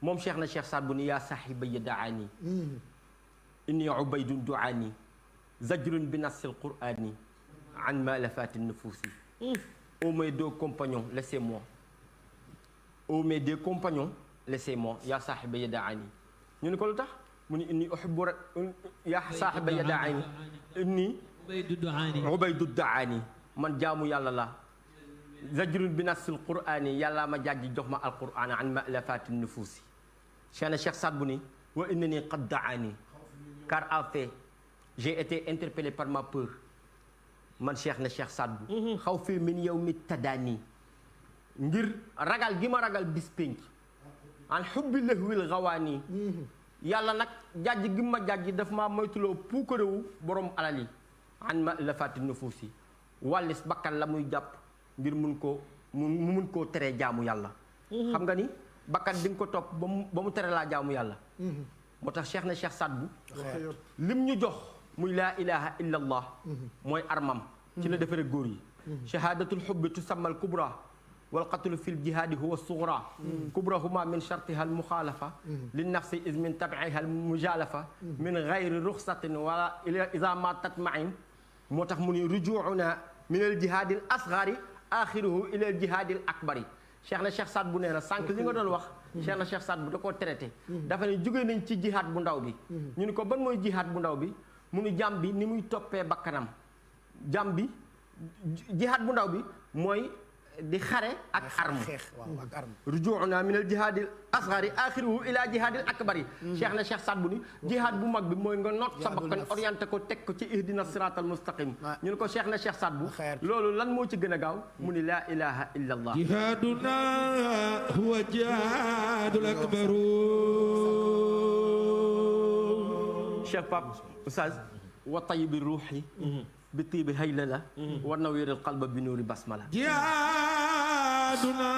moom cheikh na cheikh Saad bu ni yaa sahiba ya daani inni ubaydun duaani zajrun bi nassil qur'ani an malafati nufusi ô mes deux compagnons laissez-moi ô mes deux compagnons laissez-moi yaa sahiba ya daani ñu ne ko lu tax mu ni inni uhibbu yaa sahiba ya daani inni ubaydu duaani man jaamu yàlla la zajrun bi nassil qur'ani yàlla ma jàjji jox ma alquran an malafati nufusi cheikh Saad bu ni wa innani qad daani car en fait j'ai été interpellé par ma peur man cheikh Saad bu xaw fii min yow mi tadaani ngir ragal gi ma ragal bis pénc an xubbi lahwil gawaani yàlla nag jàjj gi ma jàjj daf maa moytuloo puukarewu borom alal yi an ma lafati nufuusi wàllis bakkan la muy jàpp ngir mun koo teree jaamu yàlla xam nga ni bakkan di nga ko topp ba mu tere laa jaamu yàlla moo tax cheikh Saad bu lim ñu jox muy laa ilaha illa allah mooy armam ci la defaree góor yi shahadatul hubbi tusammal kubra wal qatlu fil jihaadi huwa sugra kubrahuma min shartiha al muxaalafa lin nafsi is min tabiiha al mujalafa min gayri ruxsatin wala ida ma tatmain moo tax mu ni rujuuna min al jihaadi al asgari axiruhu ila al jihaadi al akbari cheikh Saad bu nee na sànq li nga doon wax cheikh Saad bu da koo traité dafa ne jógee nañ ci jihaad bu ndaw bi ñu ni ko ban mooy jihaad bu ndaw bi mu ni jàmm bi ni muy toppee bakkanam jàmm bi jihaad bu ndaw bi mooy di xare ak arme rujuuna min al jihaadil asgari axiruhu ila jihaadil akbari cheikh Saad bu ni jihaad bu mag bi mooy nga noot sa bakkan orienté ko teg ko ci ihdina siratal mustaqim ñu ne ko cheikh Saad bu loolu lan moo ci gën a gaaw mu ni laa ilaha illa allah jihaaduna huwa jihaadul akbaru cheikh Pape Oustaz wa tayyibi ruuxi bi tiibi haylala wa nawiril qalba bi nuuri basmala jihaaduna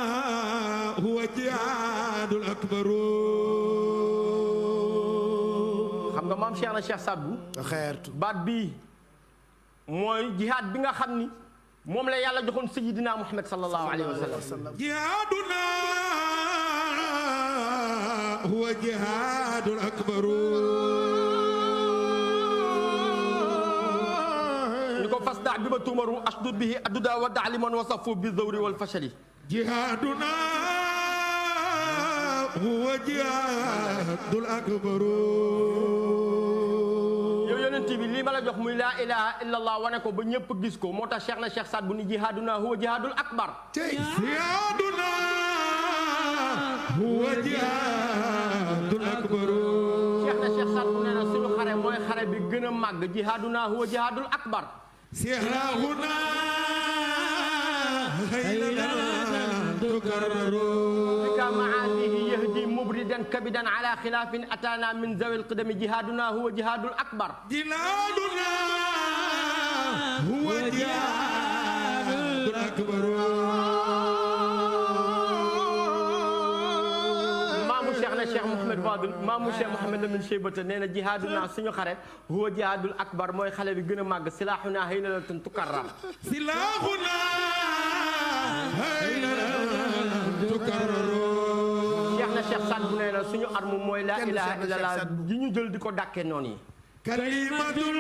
huwa jihaadul akbaru xam nga maam cheikh Saad bu baat bii mooy jihaad bi nga xam ni moom la yàlla joxoon sayyidina Muhammad sallallahu alayhi wa sallam jihaaduna huwa jihaadul akbaru ko fasda bi ma tuumaru asdud bihi adduda wa daaliman wa safu bi zawri wal fashali jihaaduna huwa jihaadul akbaru yow yonent bi lii ma la jox muy laa ilaha illa allah wane ko ba ñëpp gis ko moo tax cheikh Saad bu ni jihaaduna huwa jihaadul akbar jihaaduna huwa jihaadul akbaru cheikh Saad bu nee na suñu xare mooy xare bi gën a màgg jihaaduna huwa jihaadul akbar سيرهنا هيلنا تكرر بك معاته يهدي مبردا كبدا على خلاف أتانا من ذوي القدم جهادنا هو جهاد الأكبر جهادنا هو جهاد الأكبر cheikh Mouhamed Fadel maamu cheikh Mouhamed Lamine Cheybata nee na jihaaduna suñu xare huwa jihaadul akbar mooy xale bi gën a màgg silaaxuna haynalatun tukarrar silaaxuna haynalatun tukarrar cheikh Saad bu nee na suñu arme mooy laa ilaha illallah ji ñu jël di ko dàkkee noonu yi kalimatul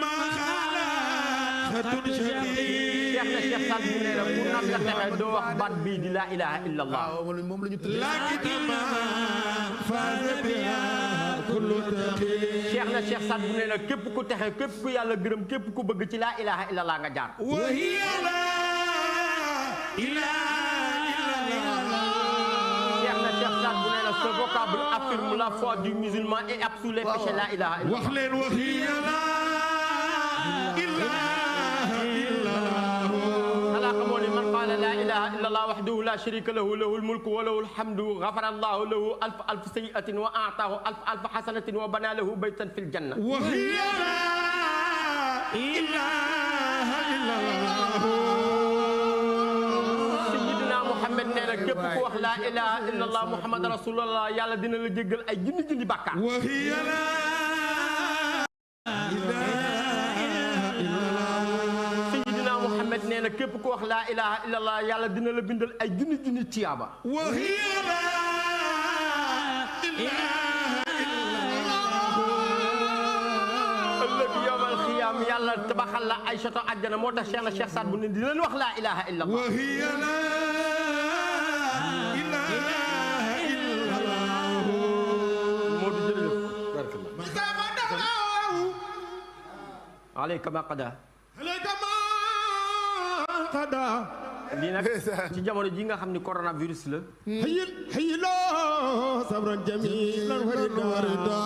maxalaxatun shadid cheikh Saad bu nee na pour nag nga texe doo wax baat bii di laa ilaha illallah moom la ñu tudd cheikh Saad bu nee na képp ku texe képp ku yàlla gërëm képp ku bëgg ci laa ilaha illallah nga jaar cheikh Saad bu nee na ce vocable affirme la foi du musulman et absout les péchés la ilaha illallah لا إله إلا الله وحده لا شريك له له الملك وله الحمد غفر الله له ألف ألف سيئة وأعطاه ألف ألف حسنة وبنى له بيتا في الجنة وهي لا إله إلا الله سيدنا محمد نينا كيف كو wax لا إله إلا الله محمد رسول الله يالا dina la jéggal ay junni junni bàkkaar وهي لا nee na képp ku wax laa ilaha illallah yàlla dina la bindal ay junni junni tiyaaba wa hiya la ëllëg yawmal xiyaam yàlla tabaxal la ay soto àjjana moo tax Cheikh na Cheikh Saad bu ne di leen wax laa ilaha illa allah moo du jërëjëf alayka ma qada lii nag ci jamono ji nga xam ni coronavirus la sabran jamilan warida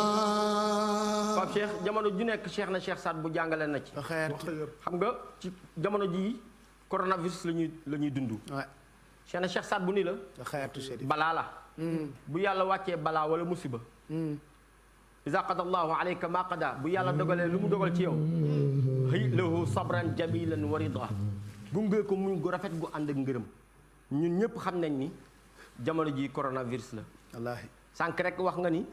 Pape Cheikh jamono ju nekk Cheikh na Cheikh Saad bu jàngale na ci xam nga ci jamono ji coronavirus la ñuy dund Cheikh na Cheikh Saad bu ni la balaa la bu yàlla wàccee balaa wala musiba iza qada allahu alayka ma qada bu yàlla dogalee lu mu dogal ci yow xëy lahu sabran jamilan warida gunge ko muñ gu rafet gu ànd ak ngërëm ñun ñëpp xam nañ ni jamono ji coronavirus la wallaahi sànq rek wax nga ni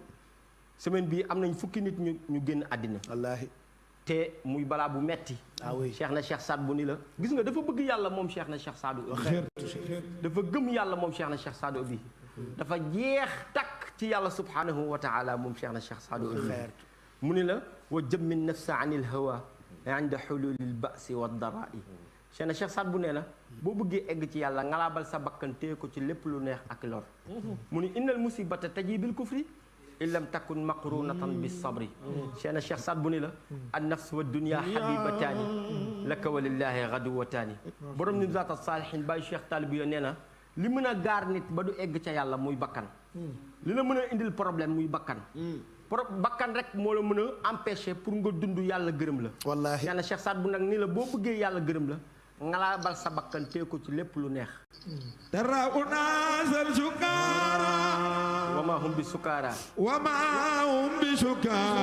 semaine bii am nañ fukki nit ñu génn àddina wallaahi te muy balaa bu metti Cheikh na Cheikh Saad bu ni la gis nga dafa bëgg yàlla moom Cheikh na Cheikh Saadu dafa gëm yàlla moom Cheikh na Cheikh Saadu bi dafa jeex takk ci yàlla subhanahu wa taala moom Cheikh na Cheikh Saadu mu ni la wa jammin nafsa anil hawa inda xululil basi wa darai Cheikh na Cheikh Saad bu nee na boo bëggee egg ci yàlla ngalaabal sa bakkan téye ko ci lépp lu neex ak lor mu ni innal musibata taji bil kufri in lam takun maqrunatan bis sabri Cheikh na Cheikh Saad bu ni la an nafs wa dunya habibataani laka wa lillahi gaduwataani borom ni zaata saalihin bàyyi Cheikh Taalib yo nee na li mën a gaar nit ba du egg ca yàlla muy bakkan li la mën a indil problème muy bakkan bakkan rek moo la mën a empêcher pour nga dund yàlla gërëm la wallaahi Cheikh na Cheikh Saad bu nag ni la boo bëggee yàlla gërëm la ngalaa bal sa bakkan tee ko ci lépp lu neex tara unasal sukara wa ma hum bi sukara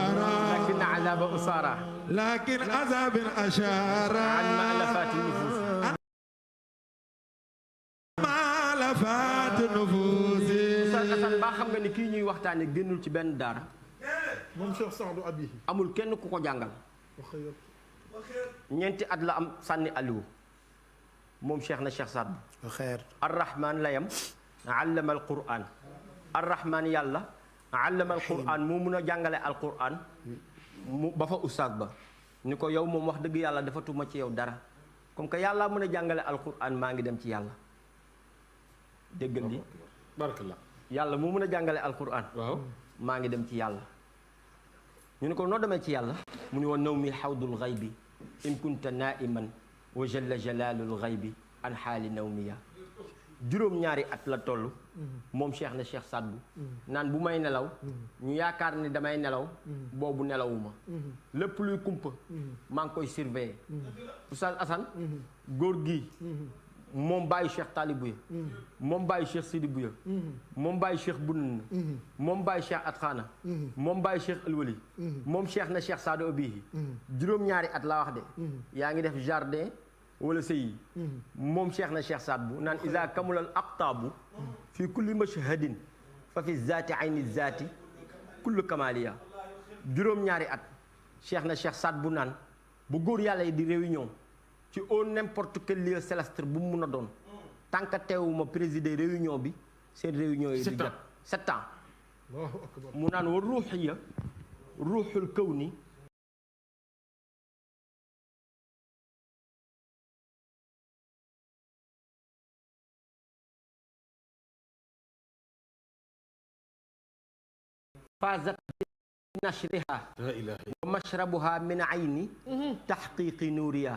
lakin azaba usara lakin azabin ashara an malafati nufus Oustaz Assane baa xam nga ni kii ñuy waxtaane génnul ci benn daara moom Cheikh Saadu Abihi amul kenn ku ko jàngal ñeenti at la am sànni aliwu moom Cheikh na Cheikh Saad bu arrahman la yam allama al quran arrahman yàlla allama al quran moo mun a jàngale al quran mu ba fa oustaz ba ni ko yow moom wax dëgg yàlla dafa tuma ci yow dara comme que yàlla mën a jàngale al quran maa ngi dem ci yàlla déggal li barakallah yàlla moo mën a jàngale al quran waaw maa ngi dem ci yàlla ñu ne ko noo demee ci yàlla mu ni woon naw mi xawdul xaybi in kunta naiman wa jalla jalalul xaybi an xaali nawmiya juróom-ñaari at la toll moom Cheikh na Cheikh Saad bu naan bu may nelaw ñu yaakaar ni damay nelaw boobu nelawuma lépp luy kumpa maa ngi koy surveiller Oustaz Assane góor gi moom bàyyi Cheikh Taalib Buya moom bàyyi Cheikh Sidi Buya moom bàyyi Cheikh Bunna moom bàyyi Cheikh Atxaana moom bàyyi Cheikh Alwali moom Cheikh na Cheikh Saadu Abihi juróom-ñaari at laa wax de yaa ngi def jardin wala sëyi moom Cheikh na Cheikh Saad bu naan isa kamulal aqtaabu fi kulli mashhadin fa fi zaati ayni zaati kullu kamaliya juróom-ñaari at Cheikh na Cheikh Saad bu naan bu góor yàlla yi di réunion ci au n'importe quel lieu céleste bu mu mun a doon tant que teewuma présider réunion bi seen réunion yi di jot 7 ans mu naan wa ruuxiya ruuxul kawni faazat bi nashriha wa mashrabuha min ayni taxqiqi nuuriya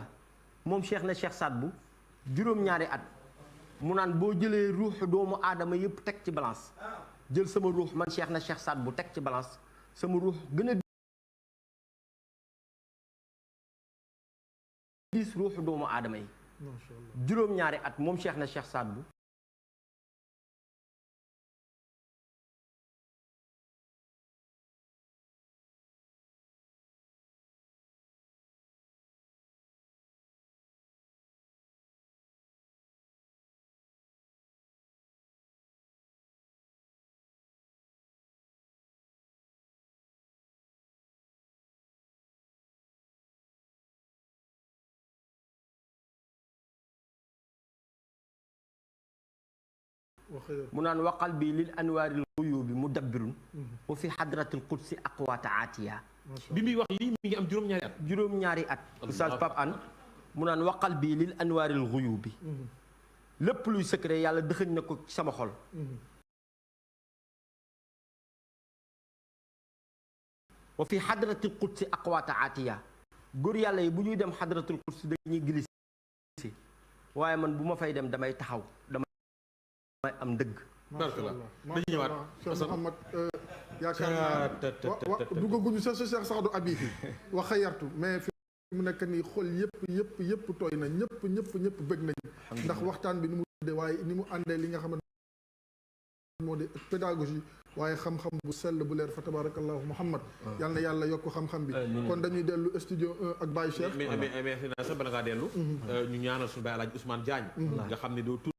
moom Cheikh na Cheikh Saad bu juróom-ñaari at mu naan boo jëlee ruuxu doomu aadama yëpp teg ci balance jël sama ruux man Cheikh na Cheikh Saad bu teg ci balance sama ruux gën a diis ruuxu doomu aadama yi juróom-ñaari at moom Cheikh na Cheikh Saad bu mu naan waqal bi lil anwaaril guyubi mudabbirun wa fi hadratil qudsi aqwaata aatiya bi muy wax lii mi ngi am juróom-ñaari at. juróom-ñaari at Oustaz Pape Hann mu naan waqal bii lil anwaaril ghuyubi lépp luy secret yàlla dëxëñ na ko ci sama xol wa fi hadratil qudsi aqwaata aatiya góor yàlla yi bu ñuy dem hadratul qudsi dañuy glissé waaye man bu ma fay dem damay taxaw damay am dëgg barkallah dañu ñëwaat Cheikh Mouhamad yaakaar naa duggaguñu sa Cheikh Saadou Abi fi wax xayartu mais fi mu nekk nii xol yëpp tooy na ñëpp bëgg nañ ndax waxtaan bi ni mu de waaye ni mu àndee li nga xamante moo di pédagogie waaye xam-xam bu sell bu leer fa tabarakallahu Muhammad yal na yàlla yokk xam-xam bi kon dañuy dellu studio 1 ak Baye Cheikh mais sax bala ngaa dellu ñu ñaanal suñu Baye Alaaji Ousmane Diagne nga xam ne doo